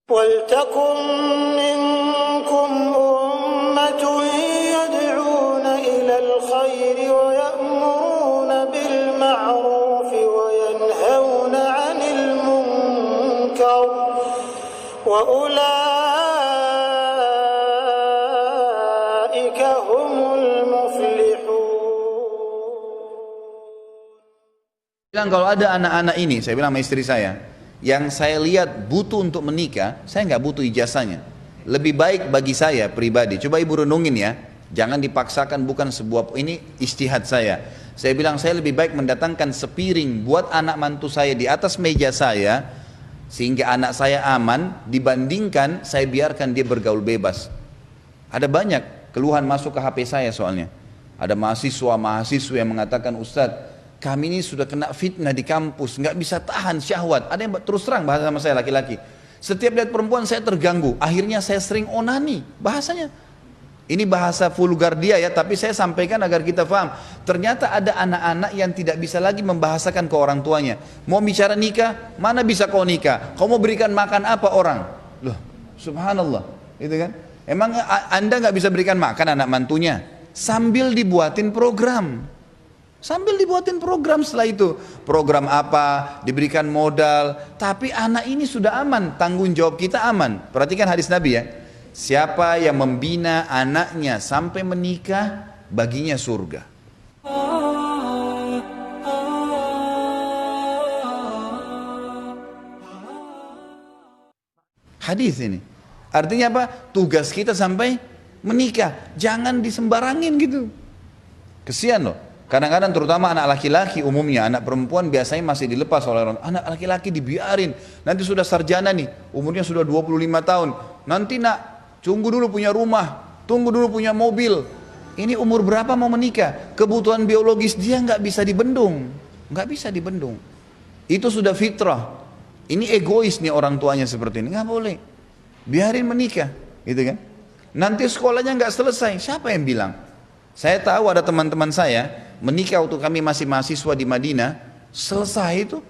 وَلْتَكُنْ مِنْكُمْ أُمَّةٌ يَدْعُونَ إِلَى الْخَيْرِ وَيَأْمُرُونَ بِالْمَعْرُوفِ وَيَنْهَوْنَ عَنِ الْمُنْكَرِ وَأُولَئِكَ هُمُ الْمُفْلِحُونَ. Bilang kalau ada anak-anak ini, saya bilang sama istri saya, yang saya lihat butuh untuk menikah, saya nggak butuh ijazahnya. Lebih baik bagi saya pribadi. Coba ibu renungin ya, jangan dipaksakan, bukan sebuah, ini istihad saya. Saya bilang saya lebih baik mendatangkan sepiring buat anak mantu saya di atas meja saya, sehingga anak saya aman, dibandingkan saya biarkan dia bergaul bebas. Ada banyak keluhan masuk ke HP saya soalnya. Ada mahasiswa yang mengatakan, Ustadz, kami ini sudah kena fitnah di kampus, nggak bisa tahan syahwat. Ada yang terus terang bahasa sama saya, laki-laki. Setiap lihat perempuan saya terganggu, akhirnya saya sering onani. Bahasanya, ini bahasa vulgar dia ya, tapi saya sampaikan agar kita paham. Ternyata ada anak-anak yang tidak bisa lagi membahasakan ke orang tuanya. Mau bicara nikah, mana bisa kau nikah? Kau mau berikan makan apa orang? Loh, subhanallah, itu kan? Emang anda nggak bisa berikan makan anak mantunya? Sambil dibuatin program. Sambil dibuatin program, setelah itu program apa, diberikan modal, tapi anak ini sudah aman, tanggung jawab kita aman. Perhatikan hadis Nabi ya, siapa yang membina anaknya sampai menikah, baginya surga. Hadis ini artinya apa? Tugas kita sampai menikah, jangan disembarangin gitu. Kesian loh. Kadang-kadang terutama anak laki-laki, umumnya anak perempuan biasanya masih dilepas oleh orang. Anak laki-laki dibiarin, nanti sudah sarjana nih, umurnya sudah 25 tahun. Nanti nak, tunggu dulu punya rumah, tunggu dulu punya mobil. Ini umur berapa mau menikah? Kebutuhan biologis dia nggak bisa dibendung. Nggak bisa dibendung. Itu sudah fitrah. Ini egois nih orang tuanya seperti ini, nggak boleh. Biarin menikah, gitu kan. Nanti sekolahnya nggak selesai, siapa yang bilang? Saya tahu ada teman-teman saya menikah waktu kami masih mahasiswa di Madinah, selesai itu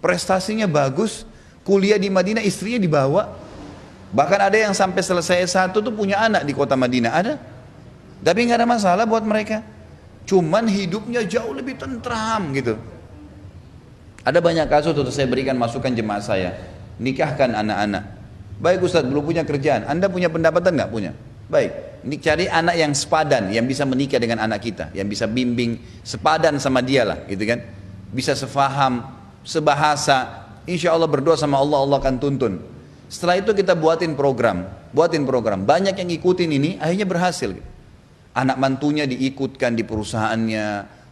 prestasinya bagus, kuliah di Madinah istrinya dibawa, bahkan ada yang sampai selesai S1 tuh punya anak di kota Madinah, ada, tapi nggak ada masalah buat mereka, cuman hidupnya jauh lebih tentram gitu. Ada banyak kasus tuh saya berikan masukan jemaah saya, nikahkan anak-anak. Baik Ustadz, belum punya kerjaan, Anda punya pendapatan nggak? Punya. Baik, ini cari anak yang sepadan, yang bisa menikah dengan anak kita, yang bisa bimbing, sepadan sama dia lah, gitu kan? Bisa sefaham, sebahasa, insya Allah berdoa sama Allah, Allah akan tuntun. Setelah itu kita buatin program, banyak yang ikutin ini, akhirnya berhasil. Anak mantunya diikutkan di perusahaannya,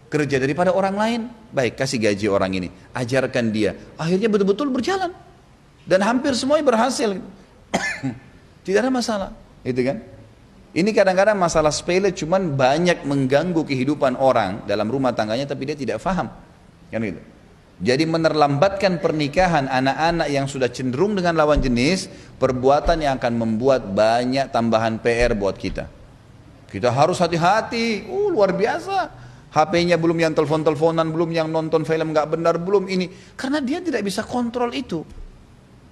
kerja daripada orang lain, baik kasih gaji orang ini, ajarkan dia, akhirnya betul-betul berjalan. Dan hampir semuanya berhasil, tidak ada masalah, gitu kan? Ini kadang-kadang masalah sepele, cuman banyak mengganggu kehidupan orang dalam rumah tangganya, tapi dia tidak faham, kan gitu. Jadi menerlambatkan pernikahan anak-anak yang sudah cenderung dengan lawan jenis, perbuatan yang akan membuat banyak tambahan PR buat kita. Kita harus hati-hati, luar biasa. HP-nya belum yang telepon-teleponan, belum yang nonton film nggak benar, belum ini, karena dia tidak bisa kontrol itu.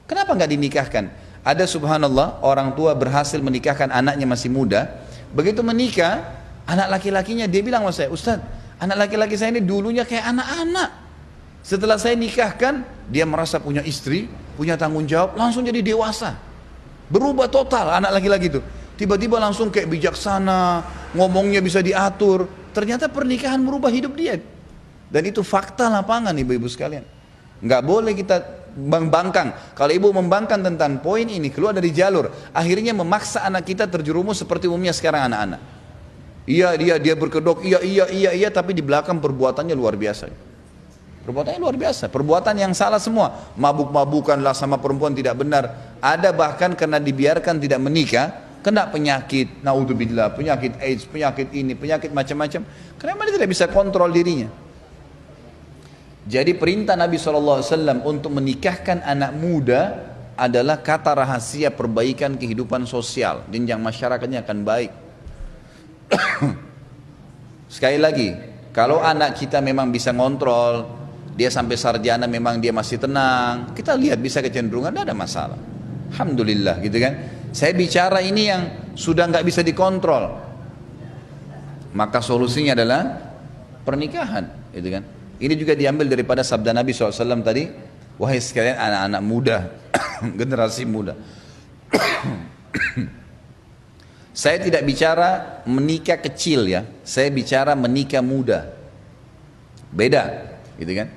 Kenapa nggak dinikahkan? Ada subhanallah orang tua berhasil menikahkan anaknya masih muda. Begitu menikah, anak laki-lakinya dia bilang sama saya, Ustadz, anak laki-laki saya ini dulunya kayak anak-anak. Setelah saya nikahkan, dia merasa punya istri, punya tanggung jawab, langsung jadi dewasa. Berubah total anak laki-laki itu. Tiba-tiba langsung kayak bijaksana, ngomongnya bisa diatur. Ternyata pernikahan merubah hidup dia. Dan itu fakta lapangan ibu-ibu sekalian. Nggak boleh kita membangkang. Kalau ibu membangkang tentang poin ini, keluar dari jalur, akhirnya memaksa anak kita terjerumus seperti umumnya sekarang anak-anak. Iya dia berkedok, iya, tapi di belakang perbuatannya luar biasa. Perbuatannya luar biasa, perbuatan yang salah semua. Mabuk-mabukanlah sama perempuan tidak benar. Ada bahkan karena dibiarkan tidak menikah, kena penyakit, naudzubillah, penyakit AIDS, penyakit ini, penyakit macam-macam. Karena dia tidak bisa kontrol dirinya. Jadi perintah Nabi SAW untuk menikahkan anak muda adalah kata rahasia perbaikan kehidupan sosial. Jenjang masyarakatnya akan baik. Sekali lagi, kalau anak kita memang bisa ngontrol, dia sampai sarjana memang dia masih tenang, kita lihat bisa kecenderungan, tidak ada masalah. Alhamdulillah gitu kan. Saya bicara ini yang sudah nggak bisa dikontrol. Maka solusinya adalah pernikahan, gitu kan. Ini juga diambil daripada sabda Nabi SAW tadi, wahai sekalian anak-anak muda, generasi muda. Saya tidak bicara menikah kecil ya, saya bicara menikah muda. Beda, gitu kan.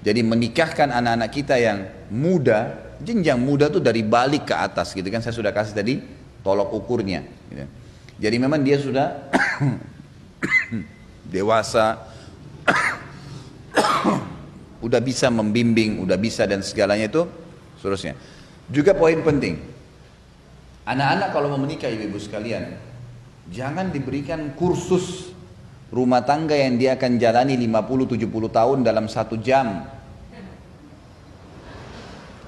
Jadi menikahkan anak-anak kita yang muda, jenjang muda tuh dari balik ke atas, gitu kan. Saya sudah kasih tadi tolok ukurnya. Gitu. Jadi memang dia sudah dewasa, udah bisa membimbing, udah bisa dan segalanya itu seterusnya. Juga poin penting, anak-anak kalau mau menikah ibu-ibu sekalian, jangan diberikan kursus rumah tangga yang dia akan jalani 50-70 tahun dalam 1 jam.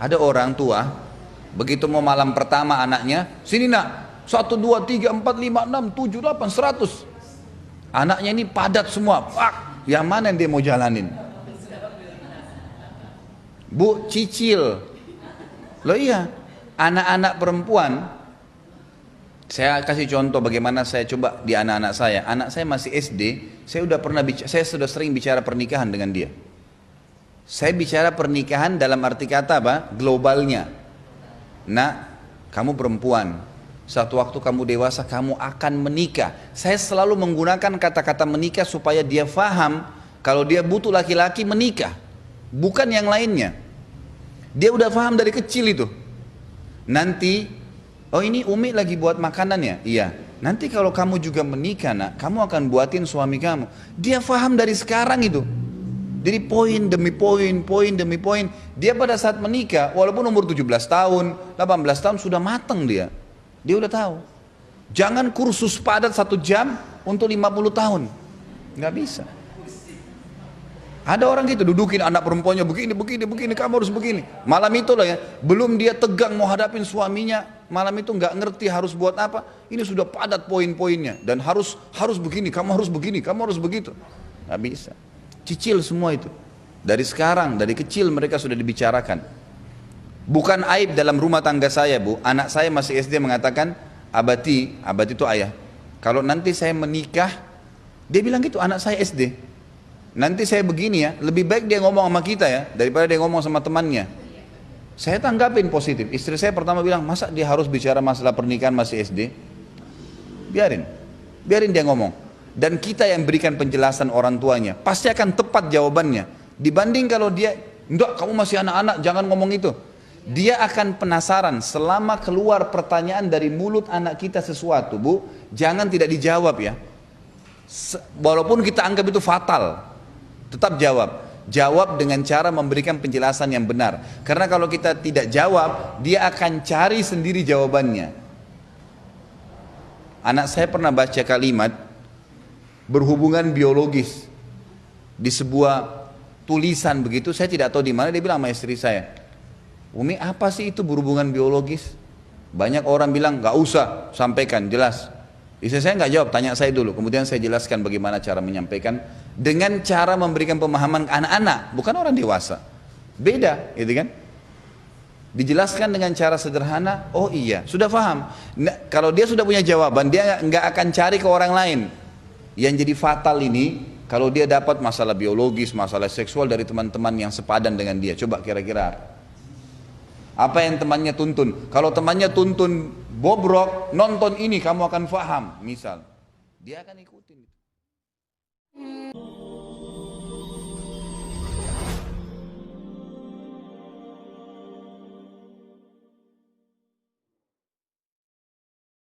Ada orang tua, begitu mau malam pertama anaknya, sini nak, 1, 2, 3, 4, 5, 6, 7, 8, 100. Anaknya ini padat semua, yang mana yang dia mau jalanin? Bu, cicil. Loh iya, anak-anak perempuan, saya kasih contoh bagaimana saya coba di anak-anak saya. Anak saya masih SD, saya sudah sering bicara pernikahan dengan dia. Saya bicara pernikahan dalam arti kata apa? Globalnya. Nak, kamu perempuan, satu waktu kamu dewasa kamu akan menikah. Saya selalu menggunakan kata-kata menikah supaya dia faham kalau dia butuh laki-laki menikah, bukan yang lainnya. Dia udah faham dari kecil itu. Nanti, oh ini Umi lagi buat makanan ya? Iya. Nanti kalau kamu juga menikah nak, kamu akan buatin suami kamu. Dia faham dari sekarang itu. Jadi poin demi poin, poin demi poin. Dia pada saat menikah, walaupun umur 17 tahun, 18 tahun sudah matang dia. Dia udah tahu. Jangan kursus padat 1 jam untuk 50 tahun. Nggak bisa. Ada orang gitu, dudukin anak perempuannya begini, kamu harus begini. Malam itu lah ya, belum dia tegang mau hadapin suaminya, malam itu nggak ngerti harus buat apa. Ini sudah padat poin-poinnya dan harus begini, kamu harus begini, kamu harus begitu. Nggak bisa. Cicil semua itu. Dari sekarang, dari kecil mereka sudah dibicarakan. Bukan aib dalam rumah tangga saya bu, anak saya masih SD mengatakan, abati itu ayah, kalau nanti saya menikah, dia bilang gitu, anak saya SD, nanti saya begini ya, lebih baik dia ngomong sama kita ya, daripada dia ngomong sama temannya. Saya tanggapin positif. Istri saya pertama bilang, masa dia harus bicara masalah pernikahan masih SD? Biarin dia ngomong. Dan kita yang berikan penjelasan orang tuanya, pasti akan tepat jawabannya. Dibanding kalau dia, enggak kamu masih anak-anak, jangan ngomong itu. Dia akan penasaran selama keluar pertanyaan dari mulut anak kita sesuatu bu, jangan tidak dijawab ya. Walaupun kita anggap itu fatal, tetap jawab. Jawab dengan cara memberikan penjelasan yang benar. Karena kalau kita tidak jawab, dia akan cari sendiri jawabannya. Anak saya pernah baca kalimat berhubungan biologis di sebuah tulisan begitu, saya tidak tahu di mana. Dia bilang sama istri saya, Umi apa sih itu berhubungan biologis? Banyak orang bilang nggak usah sampaikan, jelas. Istri saya nggak jawab, tanya saya dulu. Kemudian saya jelaskan bagaimana cara menyampaikan dengan cara memberikan pemahaman ke anak-anak, bukan orang dewasa. Beda, gitu kan? Dijelaskan dengan cara sederhana. Oh iya, sudah paham. Nah, kalau dia sudah punya jawaban, dia nggak akan cari ke orang lain. Yang jadi fatal ini, kalau dia dapat masalah biologis, masalah seksual dari teman-teman yang sepadan dengan dia. Coba kira-kira apa yang temannya tuntun? Kalau temannya tuntun bobrok, nonton ini kamu akan faham, misal, dia akan ikutin.